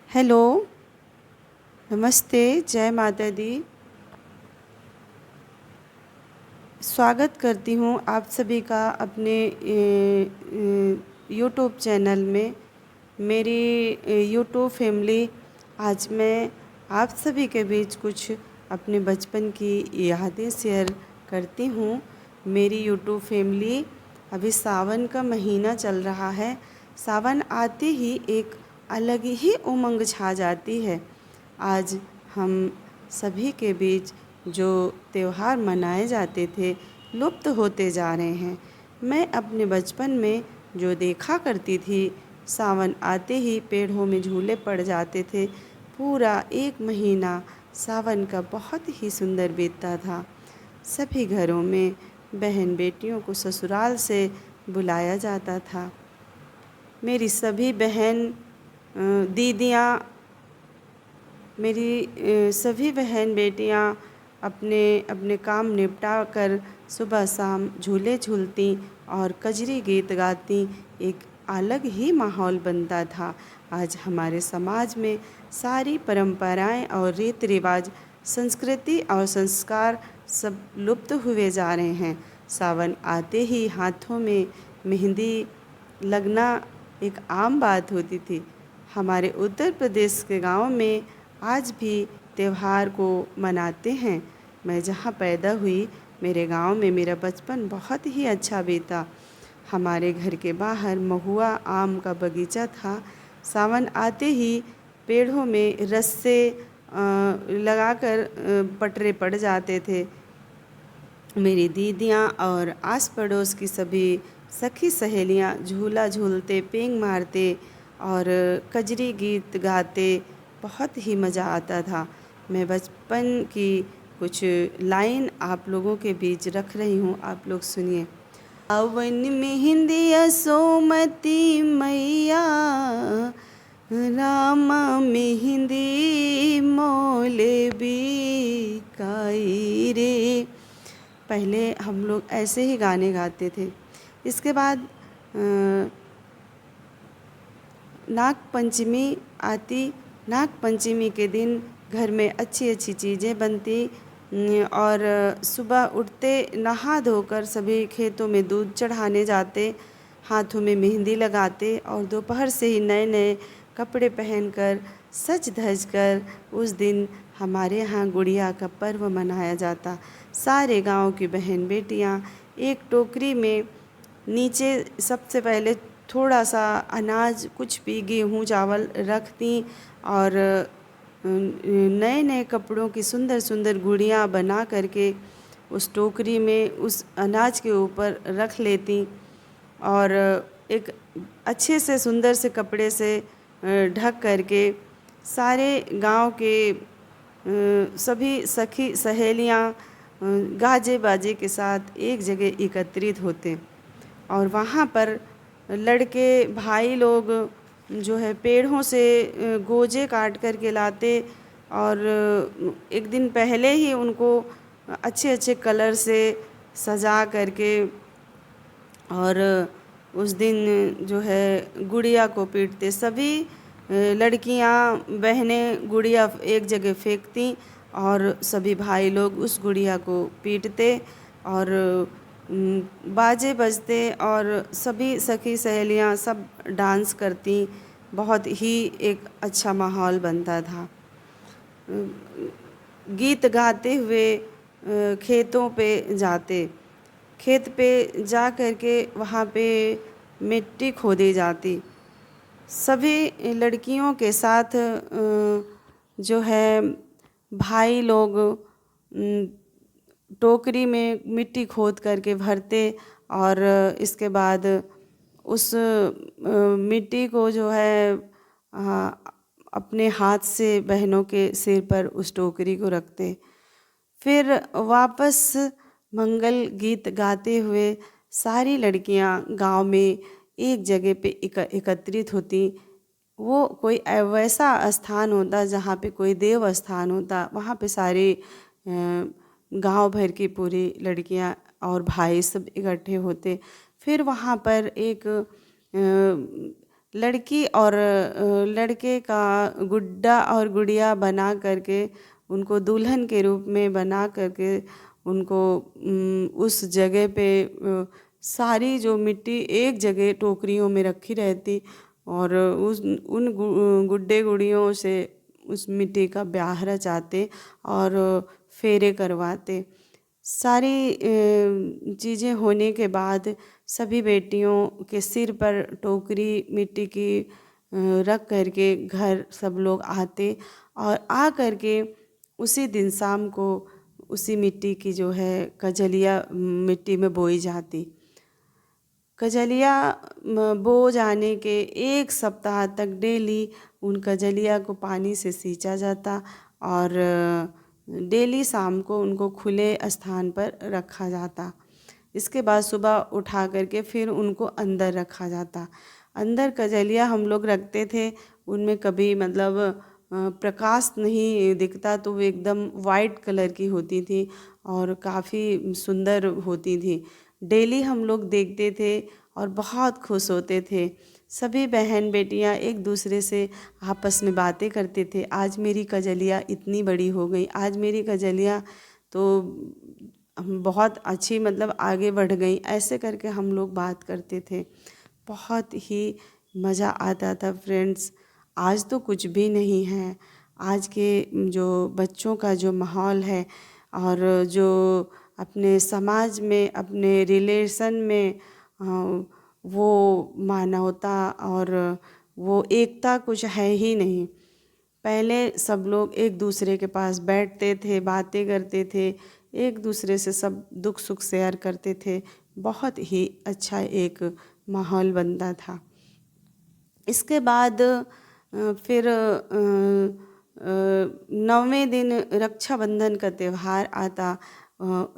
Hello, नमस्ते, जय माता दी। स्वागत करती हूँ आप सभी का अपने यूट्यूब चैनल में। मेरी यूट्यूब फैमिली, आज मैं आप सभी के बीच कुछ अपने बचपन की यादें शेयर करती हूँ। मेरी यूट्यूब फैमिली, अभी सावन का महीना चल रहा है। सावन आते ही एक अलग ही उमंग छा जाती है। आज हम सभी के बीच जो त्यौहार मनाए जाते थे लुप्त होते जा रहे हैं। मैं अपने बचपन में जो देखा करती थी, सावन आते ही पेड़ों में झूले पड़ जाते थे। पूरा एक महीना सावन का बहुत ही सुंदर बीतता था। सभी घरों में बहन बेटियों को ससुराल से बुलाया जाता था। मेरी सभी बहन दीदियाँ, मेरी सभी बहन बेटियां अपने अपने काम निपटा कर सुबह शाम झूले झूलती और कजरी गीत गाती। एक अलग ही माहौल बनता था। आज हमारे समाज में सारी परंपराएं और रीति रिवाज, संस्कृति और संस्कार सब लुप्त हुए जा रहे हैं। सावन आते ही हाथों में मेहंदी लगना एक आम बात होती थी। हमारे उत्तर प्रदेश के गांव में आज भी त्यौहार को मनाते हैं। मैं जहाँ पैदा हुई, मेरे गांव में मेरा बचपन बहुत ही अच्छा बीता। हमारे घर के बाहर महुआ आम का बगीचा था। सावन आते ही पेड़ों में रस्से लगाकर पटरे पड़ जाते थे। मेरी दीदियाँ और आस पड़ोस की सभी सखी सहेलियाँ झूला झूलते, पेंग मारते और कजरी गीत गाते। बहुत ही मज़ा आता था। मैं बचपन की कुछ लाइन आप लोगों के बीच रख रही हूँ, आप लोग सुनिए। सावन मेहंदिया सोमती मैया, रामा मेहंदी मोले बिकाई रे। पहले हम लोग ऐसे ही गाने गाते थे। इसके बाद नाग पंचमी आती। नाग पंचमी के दिन घर में अच्छी अच्छी चीज़ें बनती और सुबह उठते नहा धोकर सभी खेतों में दूध चढ़ाने जाते, हाथों में मेहंदी लगाते और दोपहर से ही नए नए कपड़े पहनकर सज धज कर उस दिन हमारे यहाँ गुड़िया का पर्व मनाया जाता। सारे गांव की बहन बेटियां एक टोकरी में नीचे सबसे पहले थोड़ा सा अनाज, कुछ भी गेहूँ चावल रखती और नए नए कपड़ों की सुंदर सुंदर गुड़ियाँ बना करके उस टोकरी में उस अनाज के ऊपर रख लेती और एक अच्छे से सुंदर से कपड़े से ढक करके सारे गांव के सभी सखी सहेलियां गाजे बाजे के साथ एक जगह एकत्रित होते और वहाँ पर लड़के भाई लोग जो है पेड़ों से गोजे काट कर के लाते और एक दिन पहले ही उनको अच्छे अच्छे कलर से सजा करके और उस दिन जो है गुड़िया को पीटते। सभी लड़कियां बहनें गुड़िया एक जगह फेंकती और सभी भाई लोग उस गुड़िया को पीटते और बाजे बजते और सभी सखी सहेलियां सब डांस करती। बहुत ही एक अच्छा माहौल बनता था। गीत गाते हुए खेतों पे जाते, खेत पे जा कर के वहाँ पे मिट्टी खोदी जाती। सभी लड़कियों के साथ जो है भाई लोग टोकरी में मिट्टी खोद करके भरते और इसके बाद उस मिट्टी को जो है अपने हाथ से बहनों के सिर पर उस टोकरी को रखते। फिर वापस मंगल गीत गाते हुए सारी लड़कियां गांव में एक जगह पे एकत्रित होती। वो कोई वैसा स्थान होता जहाँ पे कोई देव स्थान होता, वहाँ पे सारी गांव भर की पूरी लड़कियां और भाई सब इकट्ठे होते। फिर वहाँ पर एक लड़की और लड़के का गुड्डा और गुड़िया बना करके उनको दुल्हन के रूप में बना करके उनको उस जगह पे सारी जो मिट्टी एक जगह टोकरियों में रखी रहती और उन गुड्डे गुड़ियों से उस मिट्टी का ब्याह रचाते और फेरे करवाते। सारी चीज़ें होने के बाद सभी बेटियों के सिर पर टोकरी मिट्टी की रख करके घर सब लोग आते और आ करके उसी दिन शाम को उसी मिट्टी की जो है कजलिया मिट्टी में बोई जाती। कजलिया बो जाने के 1 सप्ताह तक डेली उन कजलिया को पानी से सींचा जाता और डेली शाम को उनको खुले स्थान पर रखा जाता। इसके बाद सुबह उठा करके फिर उनको अंदर रखा जाता। अंदर कजलिया हम लोग रखते थे, उनमें कभी मतलब प्रकाश नहीं दिखता, तो वो एकदम वाइट कलर की होती थी और काफ़ी सुंदर होती थी। डेली हम लोग देखते थे और बहुत खुश होते थे। सभी बहन बेटियां एक दूसरे से आपस में बातें करते थे, आज मेरी कजलिया इतनी बड़ी हो गई, आज मेरी कजलिया तो बहुत अच्छी मतलब आगे बढ़ गई, ऐसे करके हम लोग बात करते थे। बहुत ही मज़ा आता था फ्रेंड्स। आज तो कुछ भी नहीं है। आज के जो बच्चों का जो माहौल है और जो अपने समाज में अपने रिलेशन में वो मानवता और वो एकता कुछ है ही नहीं। पहले सब लोग एक दूसरे के पास बैठते थे, बातें करते थे, एक दूसरे से सब दुख सुख शेयर करते थे। बहुत ही अच्छा एक माहौल बनता था। इसके बाद फिर 9वें दिन रक्षाबंधन का त्यौहार आता।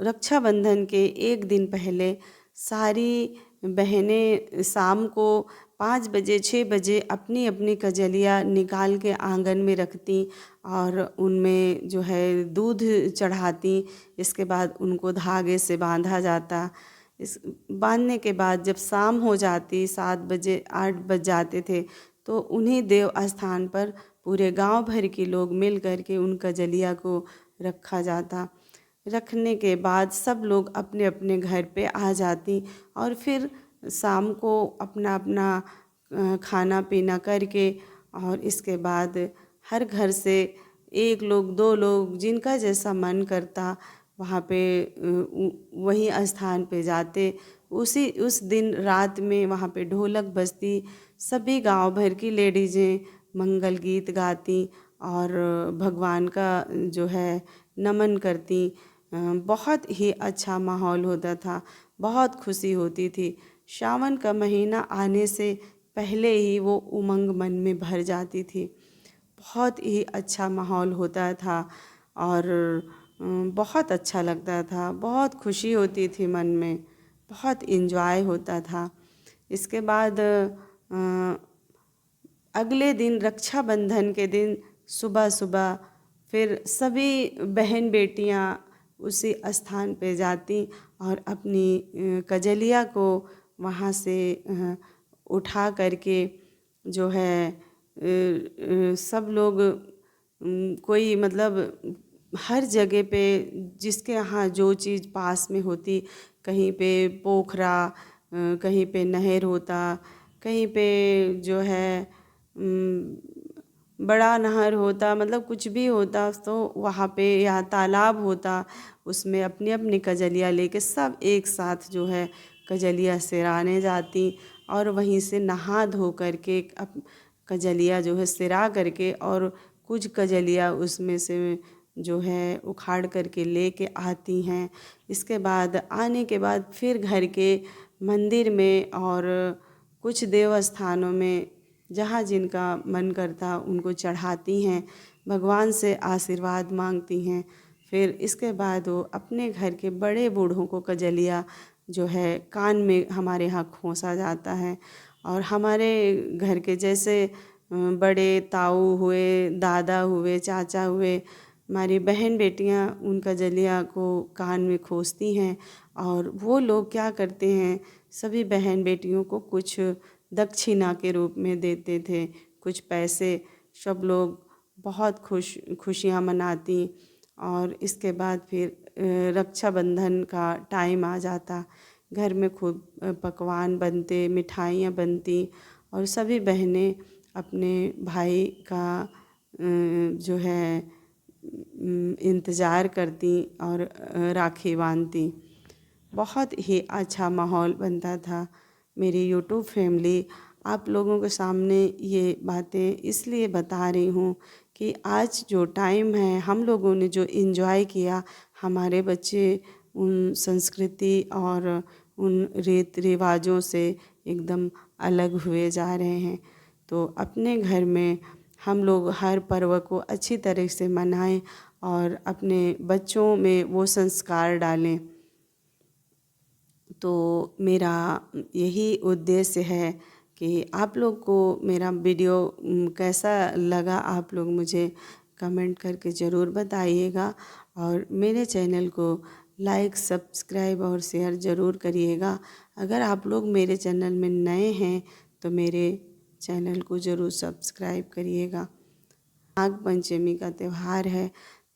रक्षाबंधन के एक दिन पहले सारी बहनें शाम को 5 बजे 6 बजे अपनी अपनी कजलिया निकाल के आंगन में रखती और उनमें जो है दूध चढ़ाती। इसके बाद उनको धागे से बांधा जाता। इस बांधने के बाद जब शाम हो जाती 7 बजे 8 बज जाते थे, तो उन्हीं देव स्थान पर पूरे गांव भर के लोग मिल कर के उन कजलिया को रखा जाता। रखने के बाद सब लोग अपने अपने घर पे आ जाती और फिर शाम को अपना अपना खाना पीना करके और इसके बाद हर घर से 1 लोग 2 लोग जिनका जैसा मन करता वहाँ पे वही स्थान पे जाते। उस दिन रात में वहाँ पे ढोलक बजती, सभी गांव भर की लेडीज़ें मंगल गीत गाती और भगवान का जो है नमन करती। बहुत ही अच्छा माहौल होता था, बहुत खुशी होती थी। सावन का महीना आने से पहले ही वो उमंग मन में भर जाती थी। बहुत ही अच्छा माहौल होता था और बहुत अच्छा लगता था, बहुत खुशी होती थी मन में, बहुत इन्जॉय होता था। इसके बाद अगले दिन रक्षाबंधन के दिन सुबह सुबह फिर सभी बहन बेटियां उसी स्थान पे जाती और अपनी कजलिया को वहाँ से उठा करके जो है सब लोग कोई मतलब हर जगह पे जिसके यहाँ जो चीज़ पास में होती, कहीं पे पोखरा, कहीं पे नहर होता, कहीं पे जो है बड़ा नहर होता, मतलब कुछ भी होता, तो वहाँ पे या तालाब होता, उसमें अपनी अपनी कजलिया लेके सब एक साथ जो है कजलिया सिराने जाती और वहीं से नहा धो करके कजलिया जो है सिरा करके और कुछ कजलिया उसमें से जो है उखाड़ करके लेके आती हैं। इसके बाद आने के बाद फिर घर के मंदिर में और कुछ देव स्थानों में जहाँ जिनका मन करता उनको चढ़ाती हैं, भगवान से आशीर्वाद मांगती हैं। फिर इसके बाद वो अपने घर के बड़े बूढ़ों को कजलिया जो है कान में हमारे यहाँ खोसा जाता है और हमारे घर के जैसे बड़े ताऊ हुए, दादा हुए, चाचा हुए, हमारी बहन बेटियां उन कजलिया को कान में खोसती हैं और वो लोग क्या करते हैं, सभी बहन बेटियों को कुछ दक्षिणा के रूप में देते थे, कुछ पैसे। सब लोग बहुत खुशियाँ मनाती। और इसके बाद फिर रक्षाबंधन का टाइम आ जाता, घर में खूब पकवान बनते, मिठाइयाँ बनती और सभी बहनें अपने भाई का जो है इंतज़ार करती और राखी बांधती। बहुत ही अच्छा माहौल बनता था। मेरी यूट्यूब फैमिली आप लोगों के सामने ये बातें इसलिए बता रही हूँ कि आज जो टाइम है, हम लोगों ने जो इन्जॉय किया, हमारे बच्चे उन संस्कृति और उन रीत रिवाजों से एकदम अलग हुए जा रहे हैं। तो अपने घर में हम लोग हर पर्व को अच्छी तरह से मनाएं और अपने बच्चों में वो संस्कार डालें। तो मेरा यही उद्देश्य है कि आप लोग को मेरा वीडियो कैसा लगा, आप लोग मुझे कमेंट करके ज़रूर बताइएगा। और मेरे चैनल को लाइक, सब्सक्राइब और शेयर ज़रूर करिएगा। अगर आप लोग मेरे चैनल में नए हैं तो मेरे चैनल को ज़रूर सब्सक्राइब करिएगा। नाग पंचमी का त्यौहार है,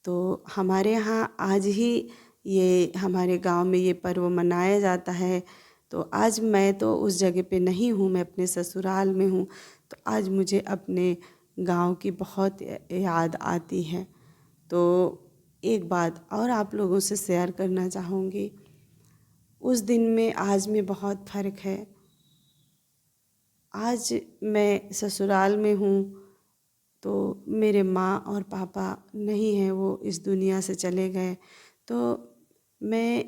तो हमारे यहाँ आज ही ये हमारे गांव में ये पर्व मनाया जाता है। तो आज मैं तो उस जगह पे नहीं हूँ, मैं अपने ससुराल में हूँ। तो आज मुझे अपने गांव की बहुत याद आती है। तो एक बात और आप लोगों से शेयर करना चाहूँगी, उस दिन में आज में बहुत फ़र्क है। आज मैं ससुराल में हूँ तो मेरे माँ और पापा नहीं हैं, वो इस दुनिया से चले गए। तो मैं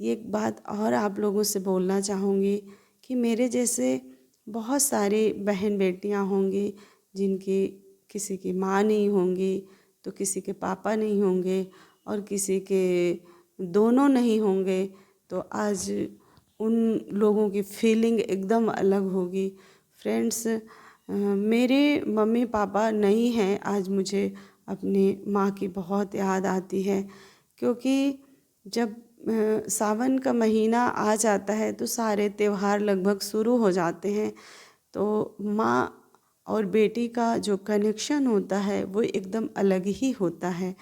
एक बात और आप लोगों से बोलना चाहूँगी कि मेरे जैसे बहुत सारी बहन बेटियाँ होंगी जिनकी किसी की माँ नहीं होंगी, तो किसी के पापा नहीं होंगे और किसी के दोनों नहीं होंगे। तो आज उन लोगों की फीलिंग एकदम अलग होगी। फ्रेंड्स, मेरे मम्मी पापा नहीं हैं, आज मुझे अपनी माँ की बहुत याद आती है। क्योंकि जब सावन का महीना आ जाता है तो सारे त्योहार लगभग शुरू हो जाते हैं। तो माँ और बेटी का जो कनेक्शन होता है वो एकदम अलग ही होता है।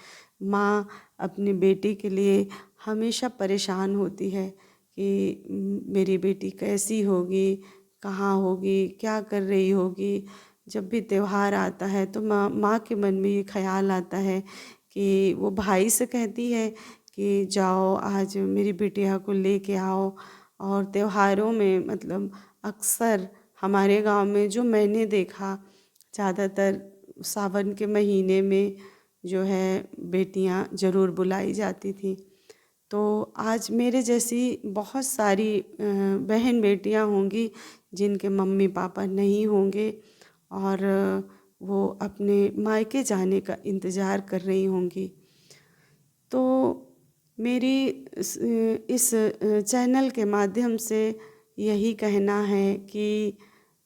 माँ अपनी बेटी के लिए हमेशा परेशान होती है कि मेरी बेटी कैसी होगी, कहाँ होगी, क्या कर रही होगी। जब भी त्योहार आता है तो माँ के मन में ये ख्याल आता है कि वो भाई से कहती है कि जाओ आज मेरी बिटिया को लेके आओ। और त्योहारों में मतलब अक्सर हमारे गांव में जो मैंने देखा, ज़्यादातर सावन के महीने में जो है बेटियां ज़रूर बुलाई जाती थी। तो आज मेरे जैसी बहुत सारी बहन बेटियां होंगी जिनके मम्मी पापा नहीं होंगे और वो अपने मायके जाने का इंतज़ार कर रही होंगी। तो मेरी इस चैनल के माध्यम से यही कहना है कि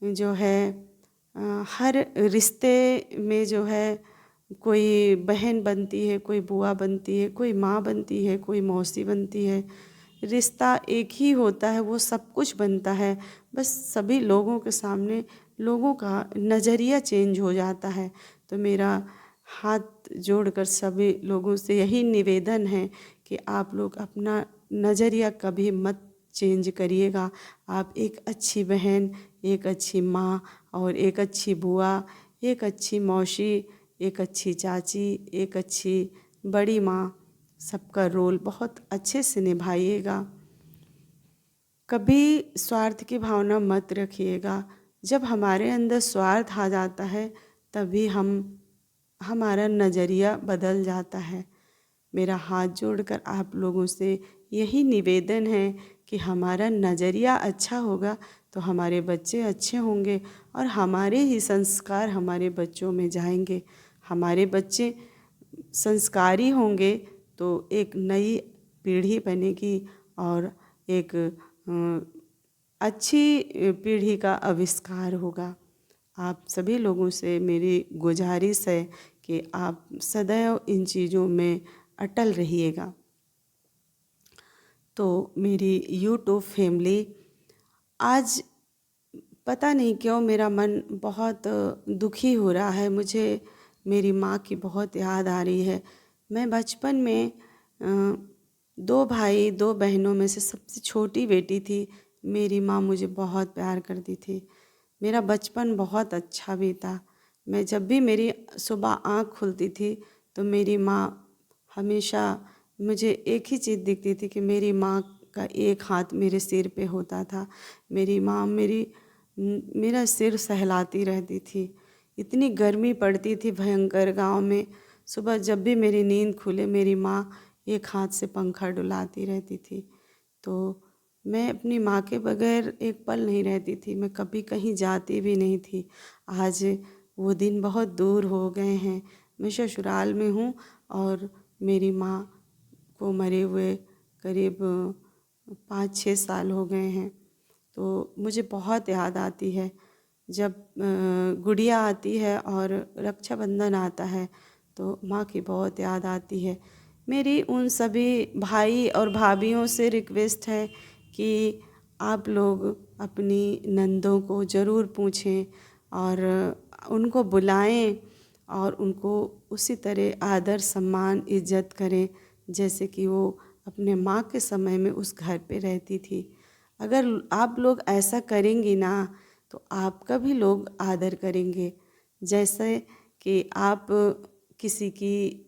जो है हर रिश्ते में जो है कोई बहन बनती है, कोई बुआ बनती है, कोई माँ बनती है, कोई मौसी बनती है। रिश्ता एक ही होता है, वो सब कुछ बनता है, बस सभी लोगों के सामने लोगों का नज़रिया चेंज हो जाता है। तो मेरा हाथ जोड़कर सभी लोगों से यही निवेदन है कि आप लोग अपना नज़रिया कभी मत चेंज करिएगा। आप एक अच्छी बहन, एक अच्छी माँ और एक अच्छी बुआ, एक अच्छी मौसी, एक अच्छी चाची, एक अच्छी बड़ी माँ, सबका रोल बहुत अच्छे से निभाइएगा। कभी स्वार्थ की भावना मत रखिएगा। जब हमारे अंदर स्वार्थ आ जाता है तभी हमारा नज़रिया बदल जाता है। मेरा हाथ जोड़कर आप लोगों से यही निवेदन है कि हमारा नज़रिया अच्छा होगा तो हमारे बच्चे अच्छे होंगे और हमारे ही संस्कार हमारे बच्चों में जाएंगे। हमारे बच्चे संस्कारी होंगे तो एक नई पीढ़ी बनेगी और एक अच्छी पीढ़ी का आविष्कार होगा। आप सभी लोगों से मेरी गुजारिश है कि आप सदैव इन चीज़ों में अटल रहिएगा। तो मेरी यूट्यूब फैमिली, आज पता नहीं क्यों मेरा मन बहुत दुखी हो रहा है। मुझे मेरी माँ की बहुत याद आ रही है। मैं बचपन में दो भाई दो बहनों में से सबसे छोटी बेटी थी। मेरी माँ मुझे बहुत प्यार करती थी। मेरा बचपन बहुत अच्छा बीता। मैं जब भी मेरी सुबह आँख खुलती थी तो मेरी माँ हमेशा, मुझे एक ही चीज़ दिखती थी कि मेरी माँ का एक हाथ मेरे सिर पे होता था। मेरी माँ मेरा सिर सहलाती रहती थी। इतनी गर्मी पड़ती थी भयंकर गांव में। सुबह जब भी मेरी नींद खुले मेरी माँ एक हाथ से पंखा डुलाती रहती थी। तो मैं अपनी माँ के बगैर एक पल नहीं रहती थी। मैं कभी कहीं जाती भी नहीं थी। आज वो दिन बहुत दूर हो गए हैं। मैं ससुराल में हूँ और मेरी माँ को मरे हुए करीब 5-6 साल हो गए हैं। तो मुझे बहुत याद आती है जब गुड़िया आती है और रक्षाबंधन आता है तो माँ की बहुत याद आती है। मेरी उन सभी भाई और भाभियों से रिक्वेस्ट है कि आप लोग अपनी नंदों को ज़रूर पूछें और उनको बुलाएं और उनको उसी तरह आदर सम्मान इज्जत करें जैसे कि वो अपने माँ के समय में उस घर पे रहती थी। अगर आप लोग ऐसा करेंगी ना तो आपका भी लोग आदर करेंगे। जैसे कि आप किसी की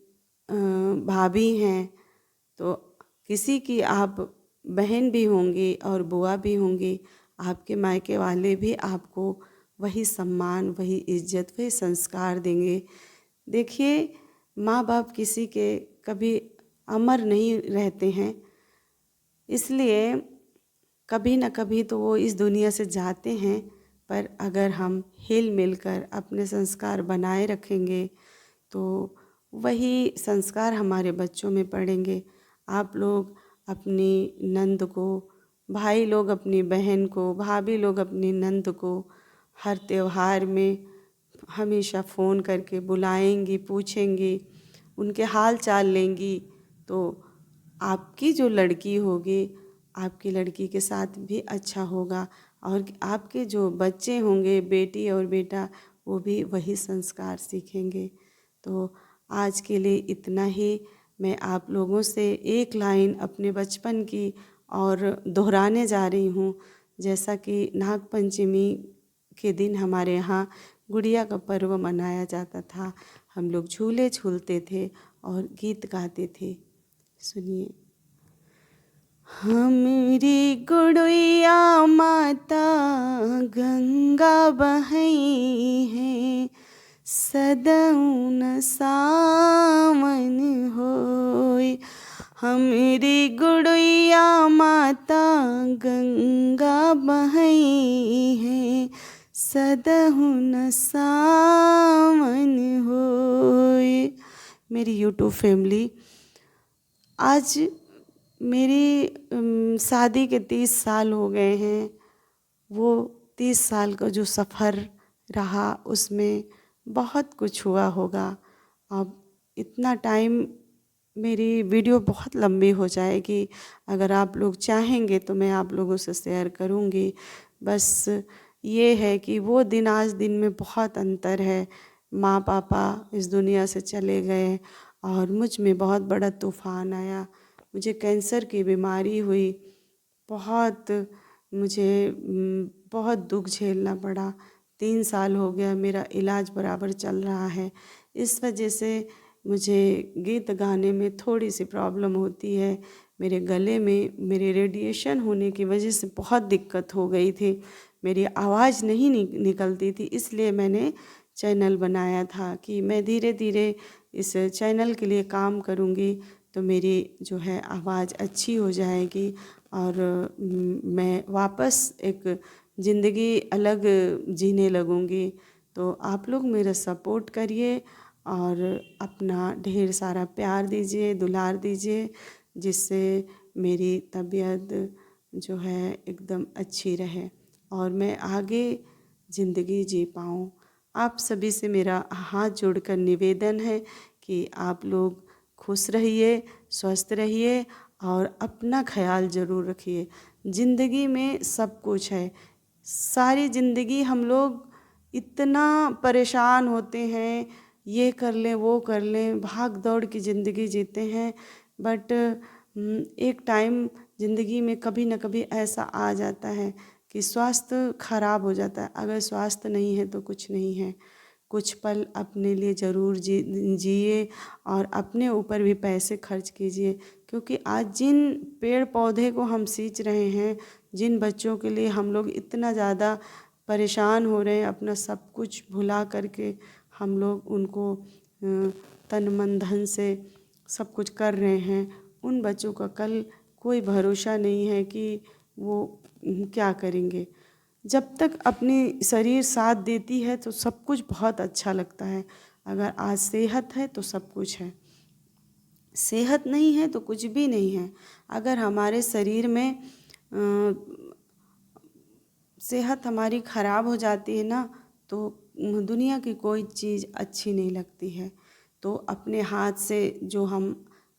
भाभी हैं तो किसी की आप बहन भी होंगी और बुआ भी होंगी। आपके मायके वाले भी आपको वही सम्मान, वही इज्जत, वही संस्कार देंगे। देखिए, माँ बाप किसी के कभी अमर नहीं रहते हैं, इसलिए कभी न कभी तो वो इस दुनिया से जाते हैं। पर अगर हम हिल मिलकर अपने संस्कार बनाए रखेंगे तो वही संस्कार हमारे बच्चों में पड़ेंगे। आप लोग अपनी नंद को, भाई लोग अपनी बहन को, भाभी लोग अपनी नंद को हर त्योहार में हमेशा फ़ोन करके बुलाएंगी, पूछेंगी, उनके हाल चाल लेंगी। तो आपकी जो लड़की होगी, आपकी लड़की के साथ भी अच्छा होगा और आपके जो बच्चे होंगे, बेटी और बेटा, वो भी वही संस्कार सीखेंगे। तो आज के लिए इतना ही। मैं आप लोगों से एक लाइन अपने बचपन की और दोहराने जा रही हूँ। जैसा कि नाग पंचमी के दिन हमारे यहाँ गुड़िया का पर्व मनाया जाता था। हम लोग झूले झूलते थे और गीत गाते थे। सुनिए। हमरी गुड़िया माता गंगा बहई है, सदौन सावन होय। हमरी गुड़िया माता गंगा बहई है, सदहुन सावन होय। मेरी यूट्यूब फैमिली, आज मेरी शादी के 30 साल हो गए हैं। वो 30 साल का जो सफ़र रहा उसमें बहुत कुछ हुआ होगा। अब इतना टाइम, मेरी वीडियो बहुत लंबी हो जाएगी। अगर आप लोग चाहेंगे तो मैं आप लोगों से शेयर करूँगी। बस ये है कि वो दिन आज दिन में बहुत अंतर है। माँ पापा इस दुनिया से चले गए और मुझ में बहुत बड़ा तूफ़ान आया। मुझे कैंसर की बीमारी हुई। बहुत मुझे बहुत दुख झेलना पड़ा। 3 साल हो गया मेरा इलाज बराबर चल रहा है। इस वजह से मुझे गीत गाने में थोड़ी सी प्रॉब्लम होती है। मेरे गले में मेरे रेडिएशन होने की वजह से बहुत दिक्कत हो गई थी। मेरी आवाज़ नहीं निकलती थी, इसलिए मैंने चैनल बनाया था कि मैं धीरे धीरे इस चैनल के लिए काम करूँगी तो मेरी जो है आवाज़ अच्छी हो जाएगी और मैं वापस एक ज़िंदगी अलग जीने लगूँगी। तो आप लोग मेरा सपोर्ट करिए और अपना ढेर सारा प्यार दीजिए, दुलार दीजिए, जिससे मेरी तबीयत जो है एकदम अच्छी रहे और मैं आगे ज़िंदगी जी पाऊँ। आप सभी से मेरा हाथ जोड़कर निवेदन है कि आप लोग खुश रहिए, स्वस्थ रहिए और अपना ख्याल ज़रूर रखिए। ज़िंदगी में सब कुछ है। सारी ज़िंदगी हम लोग इतना परेशान होते हैं, ये कर लें वो कर लें, भाग दौड़ की ज़िंदगी जीते हैं। बट एक टाइम ज़िंदगी में कभी न कभी ऐसा आ जाता है कि स्वास्थ्य खराब हो जाता है। अगर स्वास्थ्य नहीं है तो कुछ नहीं है। कुछ पल अपने लिए ज़रूर जिए और अपने ऊपर भी पैसे खर्च कीजिए, क्योंकि आज जिन पेड़ पौधे को हम सींच रहे हैं, जिन बच्चों के लिए हम लोग इतना ज़्यादा परेशान हो रहे हैं, अपना सब कुछ भुला करके हम लोग उनको तन मन धन से सब कुछ कर रहे हैं, उन बच्चों का कल कोई भरोसा नहीं है कि वो क्या करेंगे। जब तक अपनी शरीर साथ देती है तो सब कुछ बहुत अच्छा लगता है। अगर आज सेहत है तो सब कुछ है, सेहत नहीं है तो कुछ भी नहीं है। अगर हमारे शरीर में सेहत हमारी ख़राब हो जाती है ना, तो दुनिया की कोई चीज़ अच्छी नहीं लगती है। तो अपने हाथ से जो हम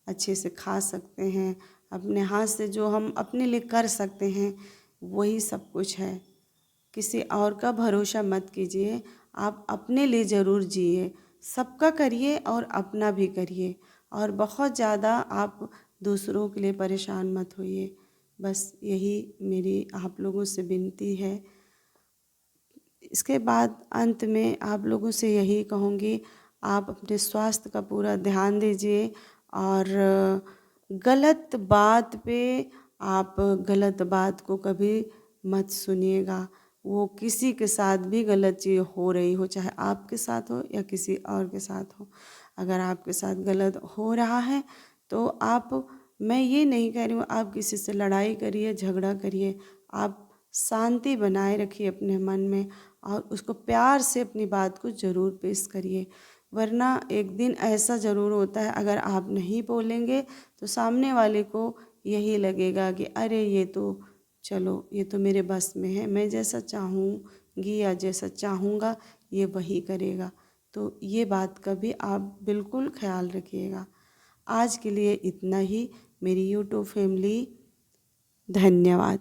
अच्छे से खा सकते हैं, अपने हाथ से जो हम अपने लिए कर सकते हैं, वही सब कुछ है। किसी और का भरोसा मत कीजिए, आप अपने लिए ज़रूर जिए, सबका करिए और अपना भी करिए, और बहुत ज़्यादा आप दूसरों के लिए परेशान मत होइए। बस यही मेरी आप लोगों से विनती है। इसके बाद अंत में आप लोगों से यही कहूँगी, आप अपने स्वास्थ्य का पूरा ध्यान दीजिए और गलत बात पे आप गलत बात को कभी मत सुनिएगा। वो किसी के साथ भी गलत चीज़ हो रही हो, चाहे आपके साथ हो या किसी और के साथ हो, अगर आपके साथ गलत हो रहा है तो आप, मैं ये नहीं कह रही हूँ आप किसी से लड़ाई करिए, झगड़ा करिए, आप शांति बनाए रखिए अपने मन में और उसको प्यार से अपनी बात को ज़रूर पेश करिए। वरना एक दिन ऐसा ज़रूर होता है, अगर आप नहीं बोलेंगे तो सामने वाले को यही लगेगा कि अरे ये तो, चलो ये तो मेरे बस में है, मैं जैसा चाहूँगी या जैसा चाहूँगा ये वही करेगा। तो ये बात का भी आप बिल्कुल ख्याल रखिएगा। आज के लिए इतना ही मेरी यूट्यूब फैमिली, धन्यवाद।